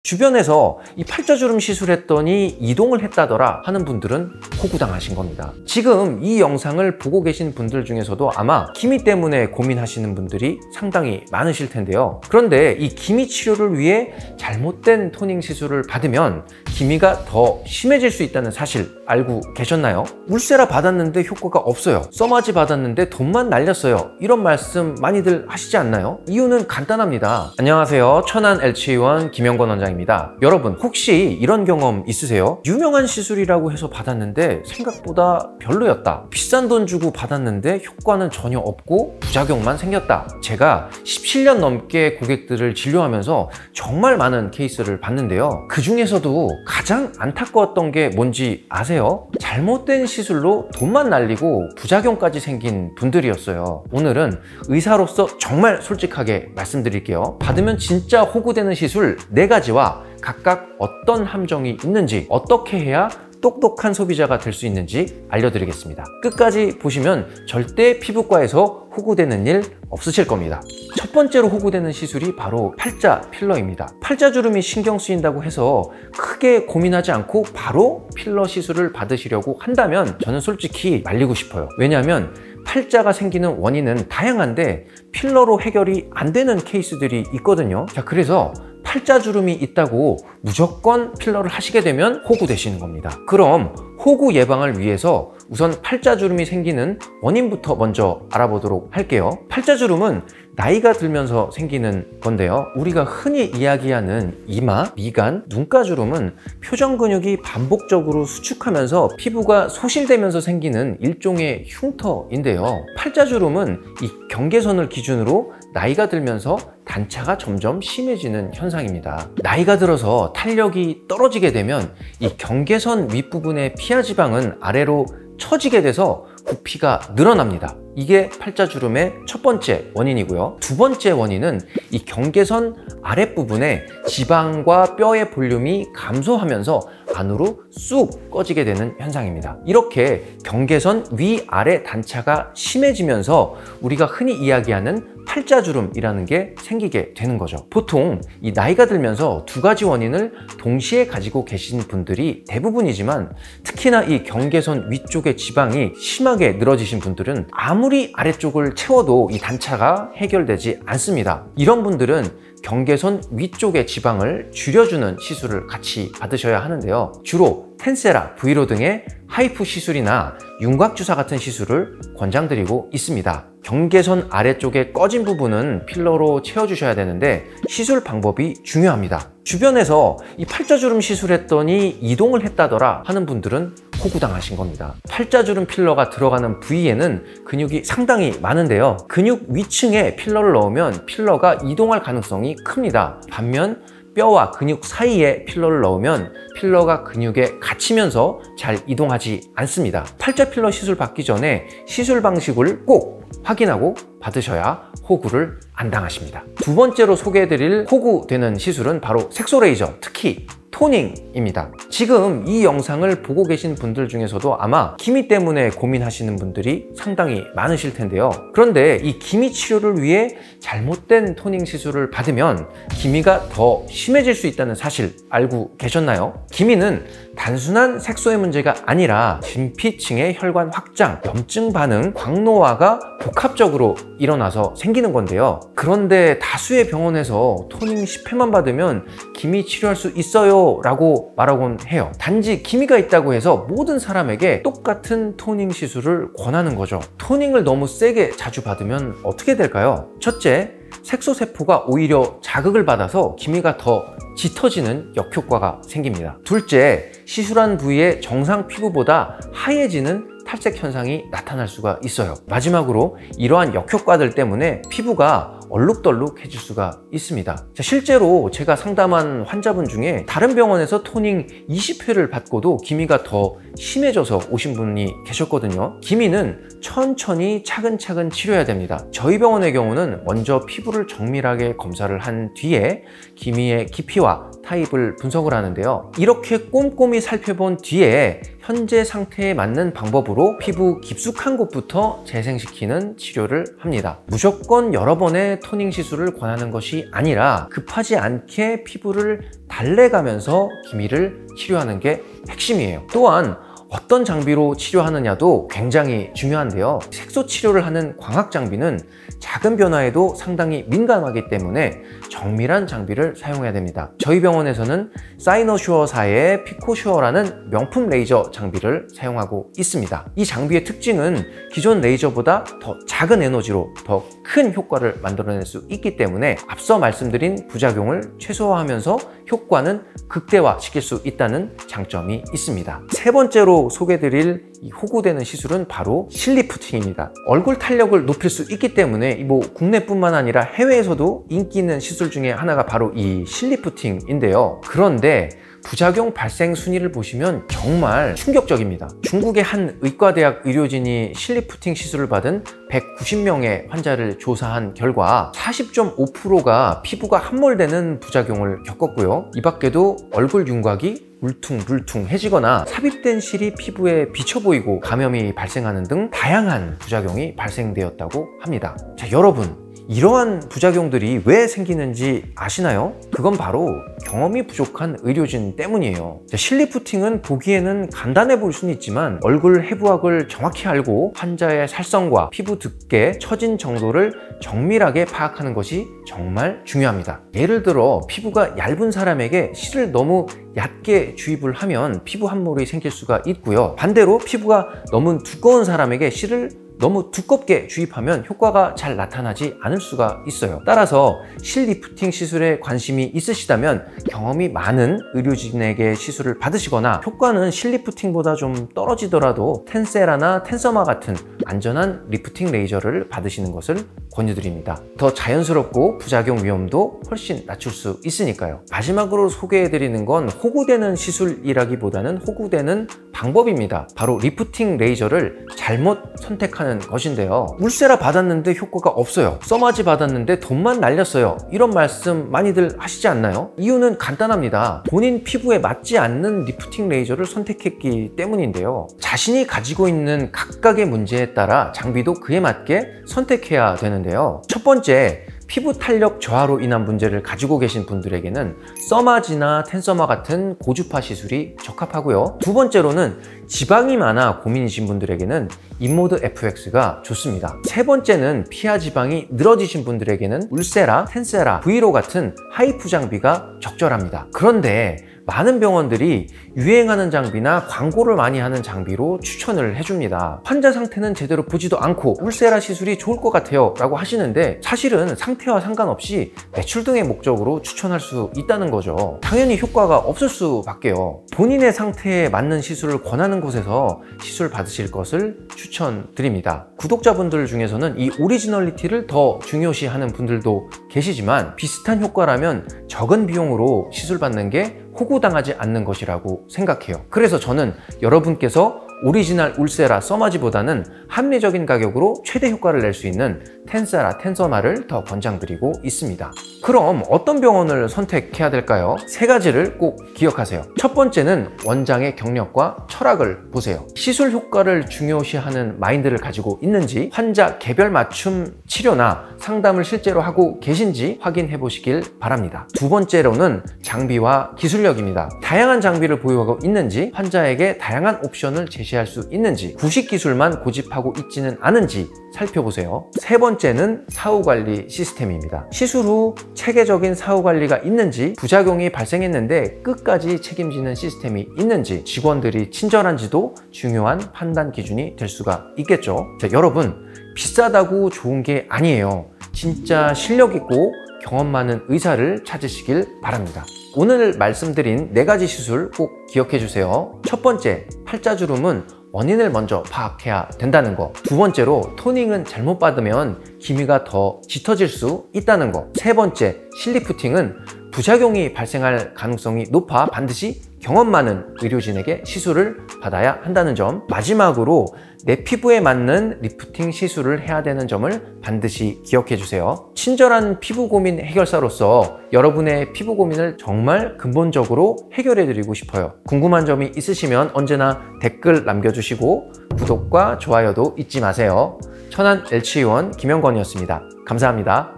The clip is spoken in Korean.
주변에서 이 팔자주름 시술했더니 이동을 했다더라 하는 분들은 호구당하신 겁니다. 지금 이 영상을 보고 계신 분들 중에서도 아마 기미 때문에 고민하시는 분들이 상당히 많으실 텐데요. 그런데 이 기미 치료를 위해 잘못된 토닝 시술을 받으면 기미가 더 심해질 수 있다는 사실 알고 계셨나요? 울세라 받았는데 효과가 없어요. 써마지 받았는데 돈만 날렸어요. 이런 말씀 많이들 하시지 않나요? 이유는 간단합니다. 안녕하세요. 천안 LH의원 김영권 원장입니다. 여러분 혹시 이런 경험 있으세요? 유명한 시술이라고 해서 받았는데 생각보다 별로였다. 비싼 돈 주고 받았는데 효과는 전혀 없고 부작용만 생겼다. 제가 17년 넘게 고객들을 진료하면서 정말 많은 케이스를 봤는데요. 그 중에서도 가장 안타까웠던 게 뭔지 아세요? 잘못된 시술로 돈만 날리고 부작용까지 생긴 분들이었어요. 오늘은 의사로서 정말 솔직하게 말씀드릴게요. 받으면 진짜 호구되는 시술 4가지와 각각 어떤 함정이 있는지, 어떻게 해야 똑똑한 소비자가 될 수 있는지 알려드리겠습니다. 끝까지 보시면 절대 피부과에서 호구되는 일 없으실 겁니다. 첫 번째로 호구되는 시술이 바로 팔자 필러입니다. 팔자주름이 신경 쓰인다고 해서 크게 고민하지 않고 바로 필러 시술을 받으시려고 한다면 저는 솔직히 말리고 싶어요. 왜냐하면 팔자가 생기는 원인은 다양한데 필러로 해결이 안 되는 케이스들이 있거든요. 자, 그래서 팔자주름이 있다고 무조건 필러를 하시게 되면 호구되시는 겁니다. 그럼 호구 예방을 위해서 우선 팔자주름이 생기는 원인부터 먼저 알아보도록 할게요. 팔자주름은 나이가 들면서 생기는 건데요. 우리가 흔히 이야기하는 이마, 미간, 눈가주름은 표정 근육이 반복적으로 수축하면서 피부가 소실되면서 생기는 일종의 흉터인데요. 팔자주름은 이 경계선을 기준으로 나이가 들면서 단차가 점점 심해지는 현상입니다. 나이가 들어서 탄력이 떨어지게 되면 이 경계선 윗부분의 피하 지방은 아래로 처지게 돼서 부피가 늘어납니다. 이게 팔자주름의 첫 번째 원인이고요. 두 번째 원인은 이 경계선 아랫부분에 지방과 뼈의 볼륨이 감소하면서 안으로 쑥 꺼지게 되는 현상입니다. 이렇게 경계선 위아래 단차가 심해지면서 우리가 흔히 이야기하는 팔자주름이라는 게 생기게 되는 거죠. 보통 이 나이가 들면서 2가지 원인을 동시에 가지고 계신 분들이 대부분이지만 특히나 이 경계선 위쪽의 지방이 심하게 늘어지신 분들은 아무리 아래쪽을 채워도 이 단차가 해결되지 않습니다. 이런 분들은 경계선 위쪽의 지방을 줄여주는 시술을 같이 받으셔야 하는데요. 주로 텐세라, 브이로 등의 하이프 시술이나 윤곽주사 같은 시술을 권장드리고 있습니다. 경계선 아래쪽에 꺼진 부분은 필러로 채워주셔야 되는데 시술 방법이 중요합니다. 주변에서 이 팔자주름 시술했더니 이동을 했다더라 하는 분들은 호구당하신 겁니다. 팔자주름 필러가 들어가는 부위에는 근육이 상당히 많은데요. 근육 위층에 필러를 넣으면 필러가 이동할 가능성이 큽니다. 반면 뼈와 근육 사이에 필러를 넣으면 필러가 근육에 갇히면서 잘 이동하지 않습니다. 팔자 필러 시술 받기 전에 시술 방식을 꼭 확인하고 받으셔야 호구를 안 당하십니다. 두 번째로 소개해드릴 호구되는 시술은 바로 색소레이저, 특히 토닝입니다. 지금 이 영상을 보고 계신 분들 중에서도 아마 기미 때문에 고민하시는 분들이 상당히 많으실 텐데요. 그런데 이 기미 치료를 위해 잘못된 토닝 시술을 받으면 기미가 더 심해질 수 있다는 사실 알고 계셨나요? 기미는 단순한 색소의 문제가 아니라 진피층의 혈관 확장, 염증 반응, 광노화가 복합적으로 일어나서 생기는 건데요. 그런데 다수의 병원에서 토닝 10회만 받으면 기미 치료할 수 있어요 라고 말하곤 해요. 단지 기미가 있다고 해서 모든 사람에게 똑같은 토닝 시술을 권하는 거죠. 토닝을 너무 세게 자주 받으면 어떻게 될까요? 첫째, 색소세포가 오히려 자극을 받아서 기미가 더 짙어지는 역효과가 생깁니다. 둘째, 시술한 부위의 정상 피부보다 하얘지는 탈색 현상이 나타날 수가 있어요. 마지막으로 이러한 역효과들 때문에 피부가 얼룩덜룩해질 수가 있습니다. 자, 실제로 제가 상담한 환자분 중에 다른 병원에서 토닝 20회를 받고도 기미가 더 심해져서 오신 분이 계셨거든요. 기미는 천천히 차근차근 치료해야 됩니다. 저희 병원의 경우는 먼저 피부를 정밀하게 검사를 한 뒤에 기미의 깊이와 타입을 분석을 하는데요. 이렇게 꼼꼼히 살펴본 뒤에 현재 상태에 맞는 방법으로 피부 깊숙한 곳부터 재생시키는 치료를 합니다. 무조건 여러 번의 토닝 시술을 권하는 것이 아니라 급하지 않게 피부를 달래가면서 기미를 치료하는 게 핵심이에요. 또한 어떤 장비로 치료하느냐도 굉장히 중요한데요. 색소 치료를 하는 광학 장비는 작은 변화에도 상당히 민감하기 때문에 정밀한 장비를 사용해야 됩니다. 저희 병원에서는 사이노슈어사의 피코슈어라는 명품 레이저 장비를 사용하고 있습니다. 이 장비의 특징은 기존 레이저보다 더 작은 에너지로 더 큰 효과를 만들어낼 수 있기 때문에 앞서 말씀드린 부작용을 최소화하면서 효과는 극대화시킬 수 있다는 장점이 있습니다. 세 번째로 소개드릴 이 호구되는 시술은 바로 실리프팅입니다. 얼굴 탄력을 높일 수 있기 때문에 국내뿐만 아니라 해외에서도 인기 있는 시술 중에 하나가 바로 이 실리프팅인데요. 그런데 부작용 발생 순위를 보시면 정말 충격적입니다. 중국의 한 의과대학 의료진이 실리프팅 시술을 받은 190명의 환자를 조사한 결과 40.5%가 피부가 함몰되는 부작용을 겪었고요. 이 밖에도 얼굴 윤곽이 울퉁불퉁해지거나 삽입된 실이 피부에 비쳐 보이고 감염이 발생하는 등 다양한 부작용이 발생되었다고 합니다. 자, 여러분, 이러한 부작용들이 왜 생기는지 아시나요? 그건 바로 경험이 부족한 의료진 때문이에요. 실리프팅은 보기에는 간단해 보일 수는 있지만 얼굴 해부학을 정확히 알고 환자의 살성과 피부 두께, 처진 정도를 정밀하게 파악하는 것이 정말 중요합니다. 예를 들어 피부가 얇은 사람에게 실을 너무 얕게 주입을 하면 피부 함몰이 생길 수가 있고요. 반대로 피부가 너무 두꺼운 사람에게 실을 너무 두껍게 주입하면 효과가 잘 나타나지 않을 수가 있어요. 따라서 실리프팅 시술에 관심이 있으시다면 경험이 많은 의료진에게 시술을 받으시거나 효과는 실리프팅보다 좀 떨어지더라도 텐세라나 텐서마 같은 안전한 리프팅 레이저를 받으시는 것을 권유드립니다. 더 자연스럽고 부작용 위험도 훨씬 낮출 수 있으니까요. 마지막으로 소개해드리는 건 호구되는 시술이라기보다는 호구되는 방법입니다. 바로 리프팅 레이저를 잘못 선택하는 것인데요. 울세라 받았는데 효과가 없어요. 써마지 받았는데 돈만 날렸어요. 이런 말씀 많이들 하시지 않나요? 이유는 간단합니다. 본인 피부에 맞지 않는 리프팅 레이저를 선택했기 때문인데요. 자신이 가지고 있는 각각의 문제에 따라 장비도 그에 맞게 선택해야 되는데요. 첫 번째, 피부 탄력 저하로 인한 문제를 가지고 계신 분들에게는 써마지나 텐서마 같은 고주파 시술이 적합하고요. 두 번째로는 지방이 많아 고민이신 분들에게는 인모드 FX가 좋습니다. 세 번째는 피하 지방이 늘어지신 분들에게는 울세라, 텐세라, 브이로 같은 하이프 장비가 적절합니다. 그런데 많은 병원들이 유행하는 장비나 광고를 많이 하는 장비로 추천을 해줍니다. 환자 상태는 제대로 보지도 않고 울세라 시술이 좋을 것 같아요 라고 하시는데 사실은 상태와 상관없이 매출 등의 목적으로 추천할 수 있다는 거죠. 당연히 효과가 없을 수밖에요. 본인의 상태에 맞는 시술을 권하는 곳에서 시술 받으실 것을 추천드립니다. 구독자분들 중에서는 이 오리지널리티를 더 중요시하는 분들도 계시지만 비슷한 효과라면 적은 비용으로 시술 받는 게 호구당하지 않는 것이라고 생각해요. 그래서 저는 여러분께서 오리지널 울세라 써마지보다는 합리적인 가격으로 최대 효과를 낼 수 있는 텐세라, 텐서마를 더 권장드리고 있습니다. 그럼 어떤 병원을 선택해야 될까요? 세 가지를 꼭 기억하세요. 첫 번째는 원장의 경력과 철학을 보세요. 시술 효과를 중요시하는 마인드를 가지고 있는지, 환자 개별 맞춤 치료나 상담을 실제로 하고 계신지 확인해 보시길 바랍니다. 두 번째로는 장비와 기술력입니다. 다양한 장비를 보유하고 있는지, 환자에게 다양한 옵션을 제시할 수 있는지, 구식 기술만 고집하고 있지는 않은지 살펴보세요. 세 번째는 사후관리 시스템입니다. 시술 후 체계적인 사후관리가 있는지, 부작용이 발생했는데 끝까지 책임지는 시스템이 있는지, 직원들이 친절한지도 중요한 판단 기준이 될 수가 있겠죠. 자, 여러분, 비싸다고 좋은 게 아니에요. 진짜 실력 있고 경험 많은 의사를 찾으시길 바랍니다. 오늘 말씀드린 4가지 시술 꼭 기억해 주세요. 첫 번째, 팔자주름은 원인을 먼저 파악해야 된다는 거. 두 번째로, 토닝은 잘못 받으면 기미가 더 짙어질 수 있다는 거. 세 번째, 실리프팅은 부작용이 발생할 가능성이 높아 반드시 경험 많은 의료진에게 시술을 받아야 한다는 점, 마지막으로 내 피부에 맞는 리프팅 시술을 해야 되는 점을 반드시 기억해 주세요. 친절한 피부 고민 해결사로서 여러분의 피부 고민을 정말 근본적으로 해결해 드리고 싶어요. 궁금한 점이 있으시면 언제나 댓글 남겨주시고 구독과 좋아요도 잊지 마세요. 천안 LC의원 김영권이었습니다. 감사합니다.